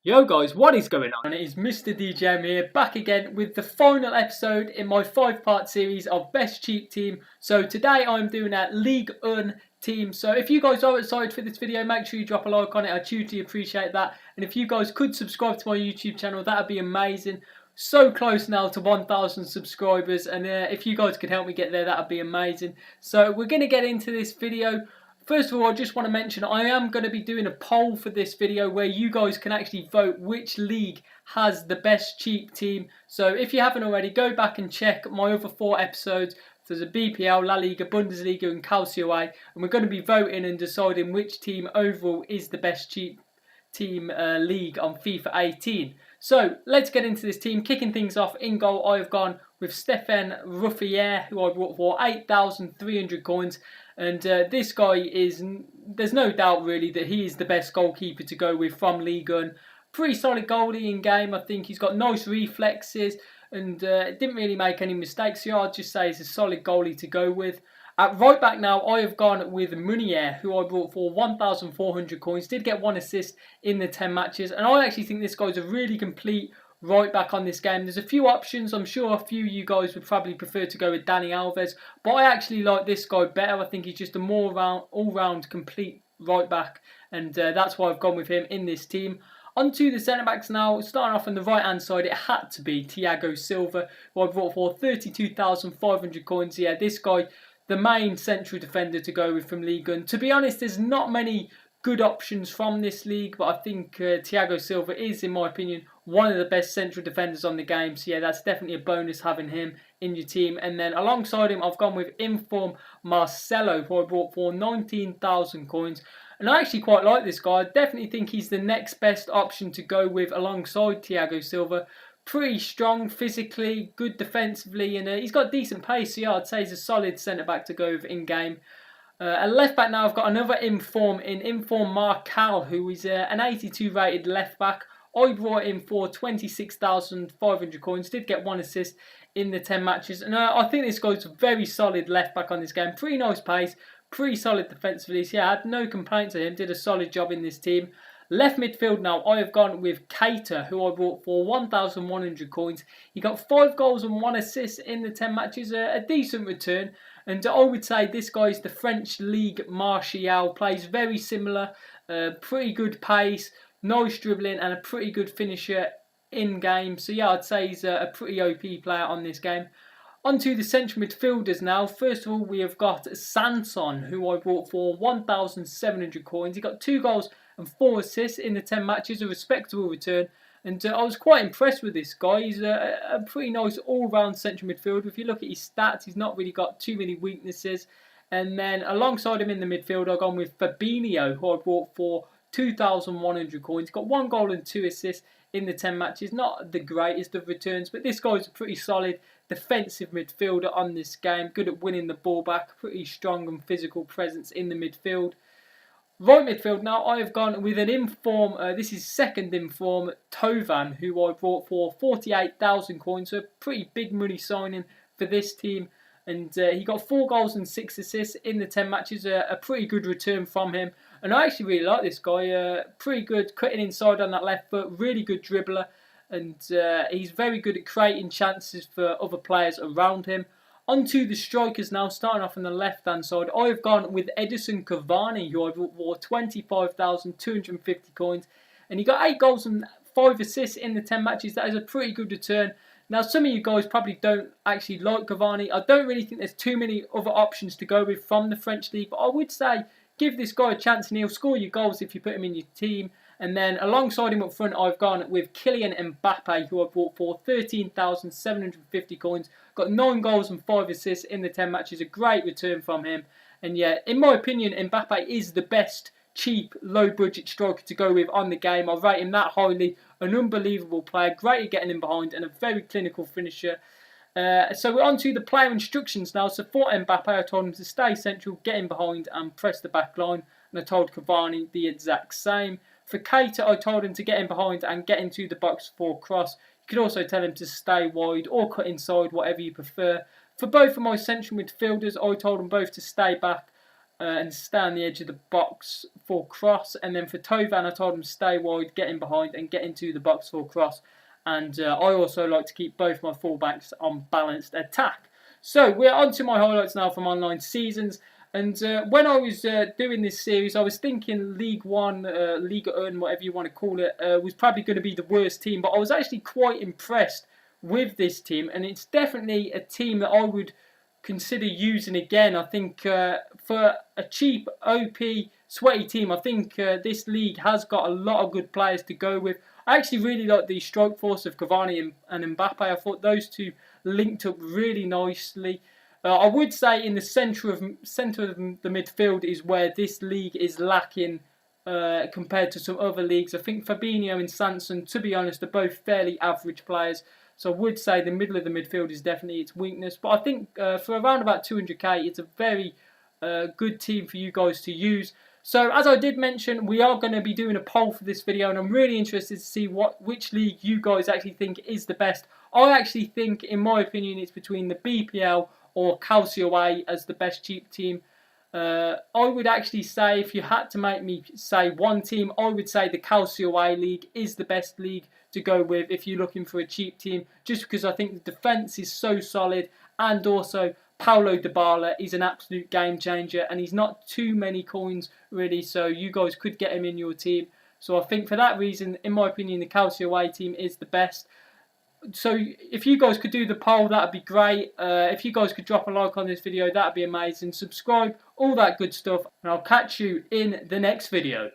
Yo guys, what is going on? And it is Mr. DJM here, back again with the final episode in my 5-part series of Best Cheap Team. So today I'm doing a Ligue 1 team. So if you guys are excited for this video, make sure you drop a like on it. I'd hugely appreciate that. And if you guys could subscribe to my YouTube channel, that would be amazing. So close now to 1,000 subscribers, and if you guys could help me get there, that would be amazing. So we're going to get into this video. First of all, I just want to mention I am going to be doing a poll for this video where you guys can actually vote which league has the best cheap team. So if you haven't already, go back and check my other 4 episodes. There's a BPL, La Liga, Bundesliga and CALCIO, and we're going to be voting and deciding which team overall is the best cheap team league on FIFA 18. So let's get into this team. Kicking things off in goal, I have gone with Stéphane Ruffier, who I bought for 8,300 coins. And this guy is, there's no doubt really that he is the best goalkeeper to go with from Ligue 1. Pretty solid goalie in game. I think he's got nice reflexes and didn't really make any mistakes. So I'd just say he's a solid goalie to go with. At right back now, I have gone with Meunier, who I brought for 1,400 coins. Did get 1 assist in the 10 matches. And I actually think this guy's a really complete right back on this game. There's a few options. I'm sure a few of you guys would probably prefer to go with Dani Alves. But I actually like this guy better. I think he's just a more all-round complete right back. And that's why I've gone with him in this team. Onto the centre-backs now. Starting off on the right-hand side, it had to be Thiago Silva, who I brought for 32,500 coins. Yeah, this guy, the main central defender to go with from Ligue 1. To be honest, there's not many good options from this league, but I think Thiago Silva is, in my opinion, one of the best central defenders on the game. So yeah, that's definitely a bonus having him in your team. And then alongside him, I've gone with Inform Marcelo, who I brought for 19,000 coins. And I actually quite like this guy. I definitely think he's the next best option to go with alongside Thiago Silva. Pretty strong physically, good defensively, and he's got decent pace. So yeah, I'd say he's a solid centre-back to go with in game. At left back now, I've got another Inform Marcal, who is an 82 rated left back. I brought him for 26,500 coins. Did get 1 assist in the 10 matches. And I think this guy's a very solid left back on this game. Pretty nice pace, pretty solid defensively. So yeah, I had no complaints to him. Did a solid job in this team. Left midfield now, I have gone with Keita, who I brought for 1,100 coins. He got 5 goals and 1 assist in the 10 matches. A decent return. And I would say this guy is the French League Martial. Plays very similar. Pretty good pace, nice dribbling, and a pretty good finisher in game. So yeah, I'd say he's a pretty OP player on this game. Onto the central midfielders now. First of all, we have got Sanson, who I brought for 1,700 coins. He got 2 goals and 4 assists in the 10 matches. A respectable return. And I was quite impressed with this guy. He's a pretty nice all-round central midfielder. If you look at his stats, he's not really got too many weaknesses. And then alongside him in the midfield, I've gone with Fabinho, who I bought for 2,100 coins. Got 1 goal and 2 assists in the 10 matches. Not the greatest of returns, but this guy's a pretty solid defensive midfielder on this game. Good at winning the ball back. Pretty strong and physical presence in the midfield. Right midfield now, I have gone with an Inform, this is second Inform, Tovan, who I brought for 48,000 coins. So a pretty big money signing for this team. And he got 4 goals and 6 assists in the 10 matches. A pretty good return from him. And I actually really like this guy. Pretty good cutting inside on that left foot. Really good dribbler. And he's very good at creating chances for other players around him. Onto the strikers now, starting off on the left-hand side. I have gone with Edison Cavani, who I bought for 25,250 coins. And he got 8 goals and 5 assists in the 10 matches. That is a pretty good return. Now, some of you guys probably don't actually like Cavani. I don't really think there's too many other options to go with from the French League. But I would say give this guy a chance and he'll score your goals if you put him in your team. And then alongside him up front, I've gone with Kylian Mbappe, who I bought for 13,750 coins. Got 9 goals and 5 assists in the 10 matches. A great return from him. And yeah, in my opinion, Mbappe is the best cheap, low-budget striker to go with on the game. I rate him that highly. An unbelievable player. Great at getting in behind and a very clinical finisher. So we're on to the player instructions now. So for Mbappe, I told him to stay central, get in behind and press the back line. And I told Cavani the exact same. For Keita, I told him to get in behind and get into the box for a cross. You could also tell him to stay wide or cut inside, whatever you prefer. For both of my central midfielders, I told them both to stay back and stay on the edge of the box for cross. And then for Tovan, I told him stay wide, get in behind, and get into the box for cross. And I also like to keep both my fullbacks on balanced attack. So we're on to my highlights now from online seasons. And when I was doing this series, I was thinking League One, Liga, whatever you want to call it, was probably going to be the worst team. But I was actually quite impressed with this team. And it's definitely a team that I would consider using again. I think for a cheap, OP, sweaty team, I think this league has got a lot of good players to go with. I actually really like the stroke force of Cavani and Mbappe. I thought those two linked up really nicely. I would say in the centre of the midfield is where this league is lacking compared to some other leagues. I think Fabinho and Sanson, to be honest, are both fairly average players. So I would say the middle of the midfield is definitely its weakness. But I think for around about 200k, it's a very good team for you guys to use. So as I did mention, we are going to be doing a poll for this video, and I'm really interested to see which league you guys actually think is the best. I actually think, in my opinion, it's between the BPL or CALCIO A as the best cheap team. I would actually say, if you had to make me say one team, I would say the CALCIO A league is the best league to go with if you're looking for a cheap team, just because I think the defence is so solid, and also Paulo Dybala is an absolute game changer, and he's not too many coins really, so you guys could get him in your team. So I think for that reason, in my opinion, the CALCIO A team is the best. So if you guys could do the poll, that would be great. If you guys could drop a like on this video, that would be amazing. Subscribe, all that good stuff, and I'll catch you in the next video.